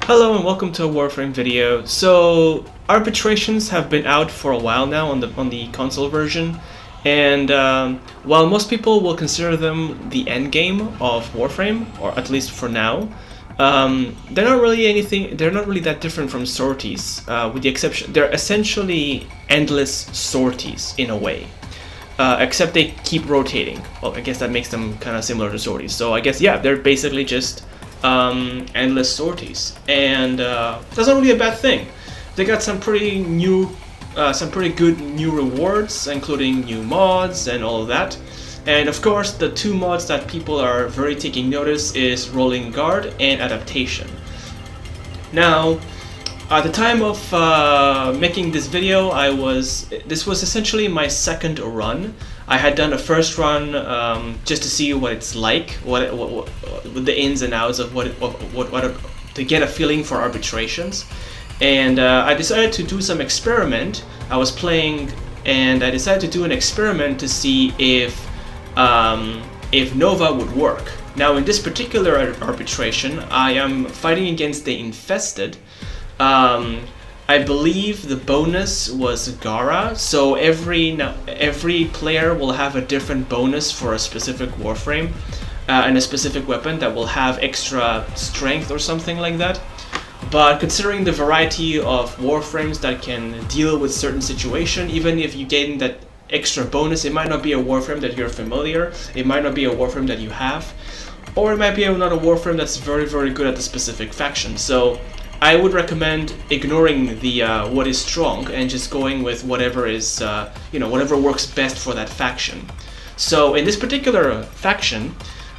Hello and welcome to a Warframe video. So Arbitrations have been out for a while now on the console version, and while most people will consider them the end game of Warframe, or at least for now, they're not really that different from Sorties, with the exception they're essentially endless sorties in a way. Except they keep rotating. Well, I guess that makes them kind of similar to Sorties. So I guess, yeah, they're basically just endless sorties, and that's not really a bad thing. They got some pretty good new rewards, including new mods and all of that. And of course, the two mods that people are very taking notice is Rolling Guard and Adaptation. Now, at the time of making this video, this was essentially my second run. I had done a first run just to see what it's like, what the ins and outs of to get a feeling for Arbitrations, and I decided to do some experiment. I was playing, and I decided to do an experiment to see if Nova would work. Now, in this particular arbitration, I am fighting against the Infested. I believe the bonus was Gara, so every player will have a different bonus for a specific Warframe and a specific weapon that will have extra strength or something like that. But considering the variety of Warframes that can deal with certain situation, even if you gain that extra bonus, it might not be a Warframe that you're familiar, it might not be a Warframe that you have, or it might be not a Warframe that's very, very good at the specific faction. So I would recommend ignoring the what is strong and just going with whatever is whatever works best for that faction. So in this particular faction,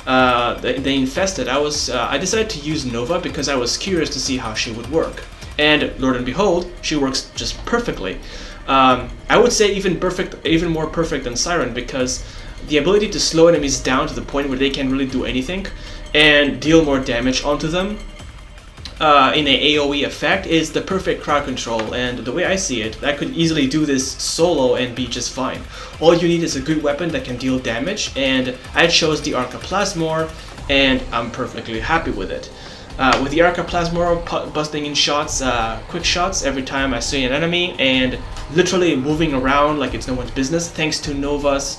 the Infested, I decided to use Nova because I was curious to see how she would work, and Lord and behold, she works just perfectly. I would say even more perfect than Siren, because the ability to slow enemies down to the point where they can't really do anything and deal more damage onto them in an AoE effect is the perfect crowd control. And the way I see it, I could easily do this solo and be just fine. All you need is a good weapon that can deal damage, and I chose the Arca-Plasmor, and I'm perfectly happy with it. With the Arca-Plasmor busting in shots, quick shots every time I see an enemy, and literally moving around like it's no one's business, thanks to Nova's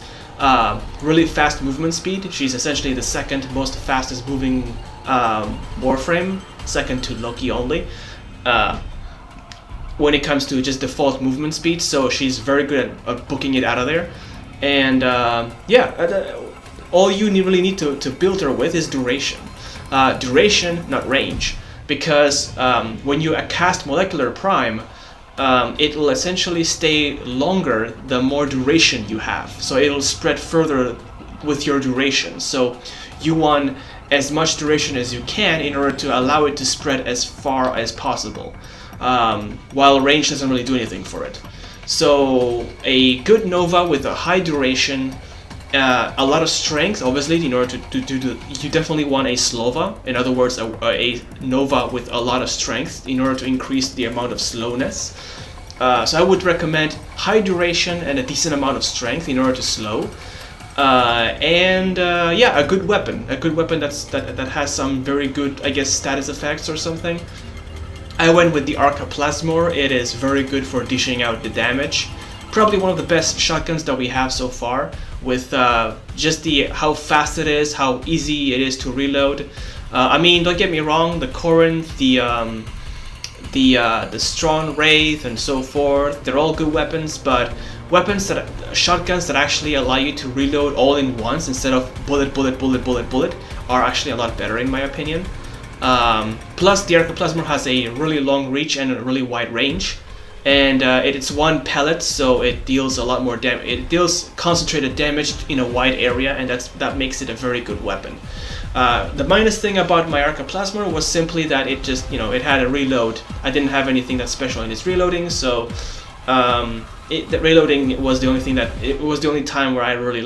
really fast movement speed. She's essentially the second most fastest moving Warframe, second to Loki only, when it comes to just default movement speed. So she's very good at booking it out of there. And all you really need to build her with is duration. Duration, not range, because when you cast Molecular Prime, it will essentially stay longer the more duration you have. So it'll spread further with your duration. So you want as much duration as you can in order to allow it to spread as far as possible, while range doesn't really do anything for it. So a good Nova with a high duration, a lot of strength, obviously. In order to you definitely want a Slova, in other words, a Nova with a lot of strength in order to increase the amount of slowness. So I would recommend high duration and a decent amount of strength in order to slow. A good weapon that has some very good, I guess, status effects or something. I went with the Arca-Plasmor. It is very good for dishing out the damage. Probably one of the best shotguns that we have so far, with just how fast it is, how easy it is to reload. I mean, don't get me wrong, the Corinth, the Strong Wraith, and so forth, they're all good weapons, but shotguns that actually allow you to reload all in once instead of bullet are actually a lot better in my opinion. Plus, the Arca-Plasmor has a really long reach and a really wide range, and it's one pellet, so it deals a lot more damage. It deals concentrated damage in a wide area, and that makes it a very good weapon. The minus thing about my Arca-Plasmor was simply that it just, it had a reload. I didn't have anything that special in its reloading, so the reloading was the only time where I really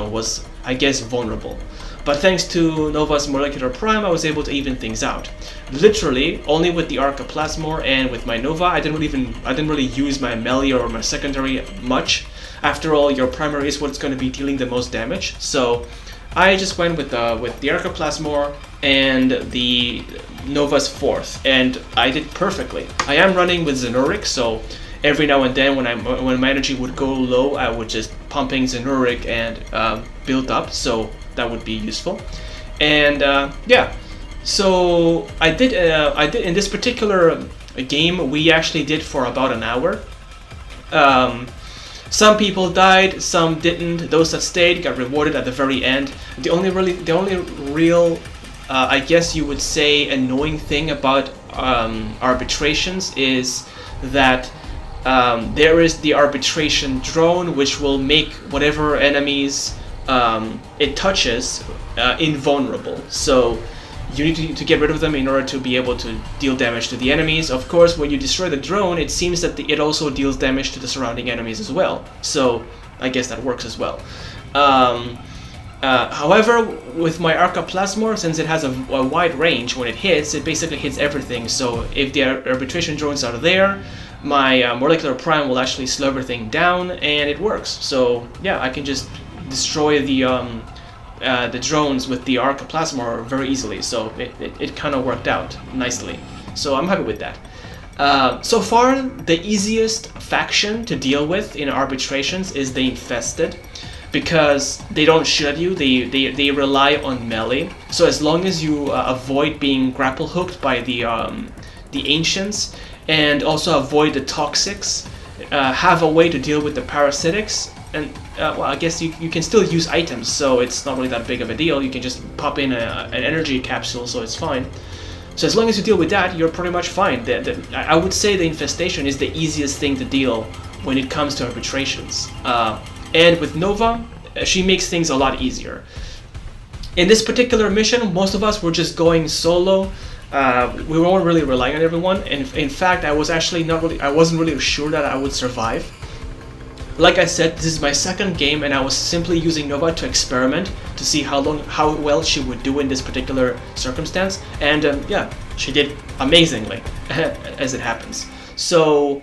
was, I guess, vulnerable. But thanks to Nova's Molecular Prime, I was able to even things out. Literally, only with the Arca-Plasmor and with my Nova, I didn't really use my melee or my secondary much. After all, your primary is what's going to be dealing the most damage. So I just went with the Arcoplasmor and the Nova's 4th, and I did perfectly. I am running with Zenuric, so every now and then when my energy would go low, I would just pumping Zenuric and build up, so that would be useful. And yeah, so I did in this particular game, we actually did for about an hour. Some people died, some didn't. Those that stayed got rewarded at the very end. The only real, I guess you would say, annoying thing about arbitrations is that there is the arbitration drone, which will make whatever enemies it touches invulnerable. So you need to get rid of them in order to be able to deal damage to the enemies. Of course, when you destroy the drone, it seems that it also deals damage to the surrounding enemies as well. So I guess that works as well. However, with my Arcoplasmor, since it has a wide range, when it basically hits everything. So if the arbitration drones are there, my molecular prime will actually slow everything down, and it works. So yeah, I can just destroy the drones with the Arcoplasmor very easily. So it kind of worked out nicely. So I'm happy with that. So far, the easiest faction to deal with in arbitrations is the Infested, because they don't shoot at you. They rely on melee. So as long as you avoid being grapple hooked by the Ancients, and also avoid the Toxics, have a way to deal with the Parasitics, and well, I guess you can still use items, so it's not really that big of a deal. You can just pop in an energy capsule, so it's fine. So as long as you deal with that, you're pretty much fine. I would say the Infestation is the easiest thing to deal when it comes to arbitrations. And with Nova, she makes things a lot easier. In this particular mission, most of us were just going solo. We weren't really relying on everyone, and in fact, I wasn't really sure that I would survive. Like I said, this is my second game, and I was simply using Nova to experiment to see how well she would do in this particular circumstance, and yeah, she did amazingly, as it happens. So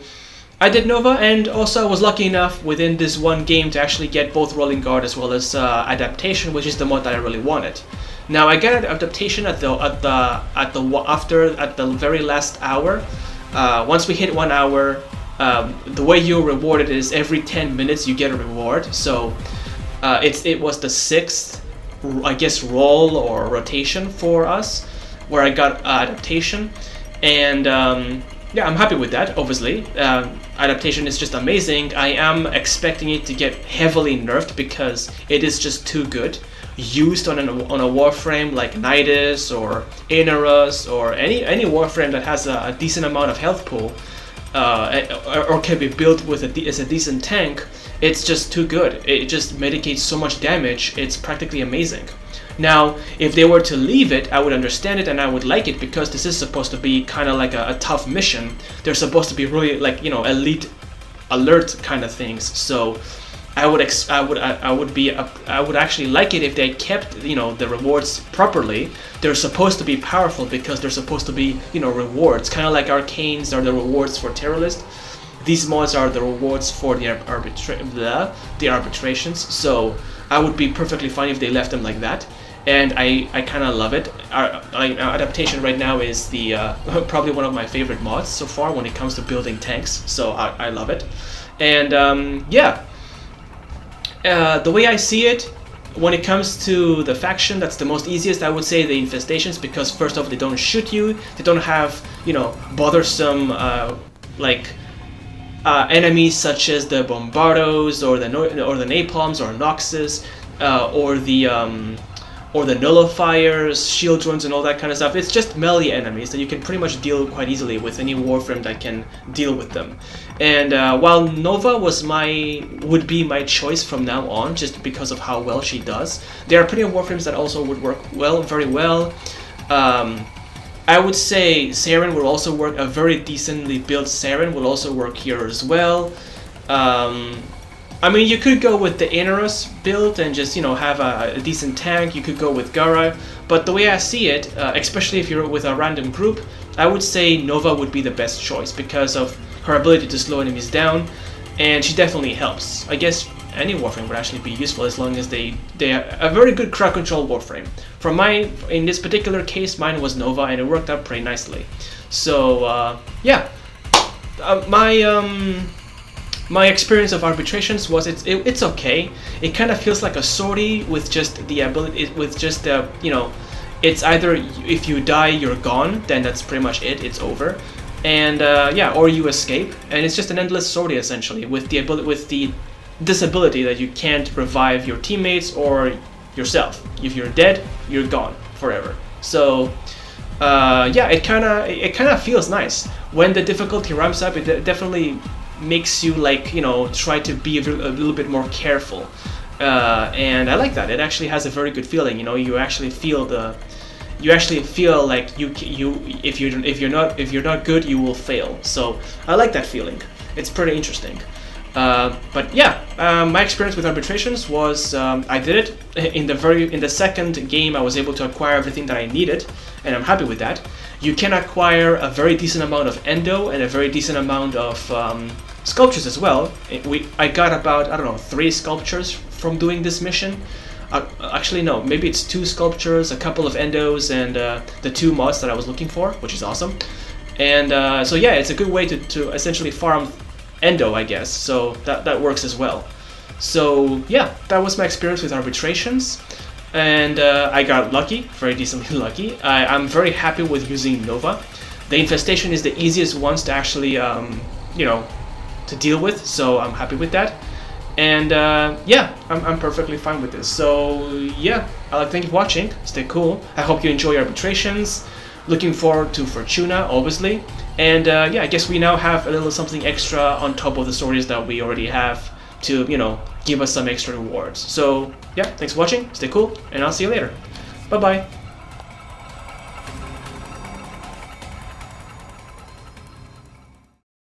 I did Nova, and also I was lucky enough within this one game to actually get both Rolling Guard as well as Adaptation, which is the mod that I really wanted. Now I got Adaptation at the very last hour. Once we hit 1 hour. The way you're rewarded is every 10 minutes you get a reward. So it was the 6th, I guess, roll or rotation for us, where I got Adaptation, and yeah, I'm happy with that. Obviously, Adaptation is just amazing. I am expecting it to get heavily nerfed because it is just too good. Used on a Warframe like Nidus or Inarus or any Warframe that has a decent amount of health pool. Or can be built with as a decent tank, it's just too good. It just mitigates so much damage, it's practically amazing. Now, if they were to leave it, I would understand it and I would like it, because this is supposed to be kind of like a tough mission. They're supposed to be really, like, you know, elite alert kind of things. So I would actually like it if they kept, you know, the rewards properly. They're supposed to be powerful because they're supposed to be, you know, rewards. Kind of like Arcanes are the rewards for Terrorist. These mods are the rewards for the arbitrations. So I would be perfectly fine if they left them like that. And I kind of love it. Adaptation right now is the probably one of my favorite mods so far when it comes to building tanks. So I love it. And yeah. The way I see it, when it comes to the faction that's the most easiest, I would say the Infestations, because first off, they don't shoot you, they don't have, you know, bothersome enemies such as the Bombardos or the Napalms or Noxes or the Nullifiers, Shield Drones, and all that kind of stuff. It's just melee enemies that you can pretty much deal quite easily with any Warframe that can deal with them. And while Nova would be my choice from now on, just because of how well she does, there are plenty of Warframes that also would work very well. I would say Saren will also work. A very decently built Saren will also work here as well. I mean, you could go with the Inarus build and just, you know, have a decent tank. You could go with Gara, but the way I see it, especially if you're with a random group, I would say Nova would be the best choice because of her ability to slow enemies down, and she definitely helps. I guess any Warframe would actually be useful as long as they are a very good crowd control Warframe. In this particular case, mine was Nova, and it worked out pretty nicely. So yeah, my experience of Arbitrations was it's okay. It kind of feels like a sortie with just the ability, with just the, you know, it's either if you die you're gone, then that's pretty much it. It's over. And yeah, or you escape, and it's just an endless sortie essentially, with the ability, with the disability that you can't revive your teammates or yourself. If you're dead, you're gone forever. So yeah, it kind of feels nice. When the difficulty ramps up, it definitely makes you, like, you know, try to be a little bit more careful, and I like that. It actually has a very good feeling. You know, you actually feel like if you're not good, you will fail. So I like that feeling. It's pretty interesting. But yeah, my experience with Arbitrations was I did it in the second game. I was able to acquire everything that I needed, and I'm happy with that. You can acquire a very decent amount of endo and a very decent amount of sculptures as well. I got about, I don't know, 3 sculptures from doing this mission. Actually no, maybe it's 2 sculptures, a couple of endos, and the 2 mods that I was looking for, which is awesome. And so yeah, it's a good way to essentially farm endo, I guess. So that works as well. So yeah, that was my experience with Arbitrations, and I got lucky, very decently lucky. I'm very happy with using Nova. The infestation is the easiest ones to actually you know, to deal with, so I'm happy with that. And yeah, I'm perfectly fine with this. So yeah, I'd like to thank you for watching. Stay cool. I hope you enjoy Arbitrations. Looking forward to Fortuna, obviously. And yeah, I guess we now have a little something extra on top of the stories that we already have to, you know, give us some extra rewards. So yeah, thanks for watching. Stay cool, and I'll see you later. Bye bye.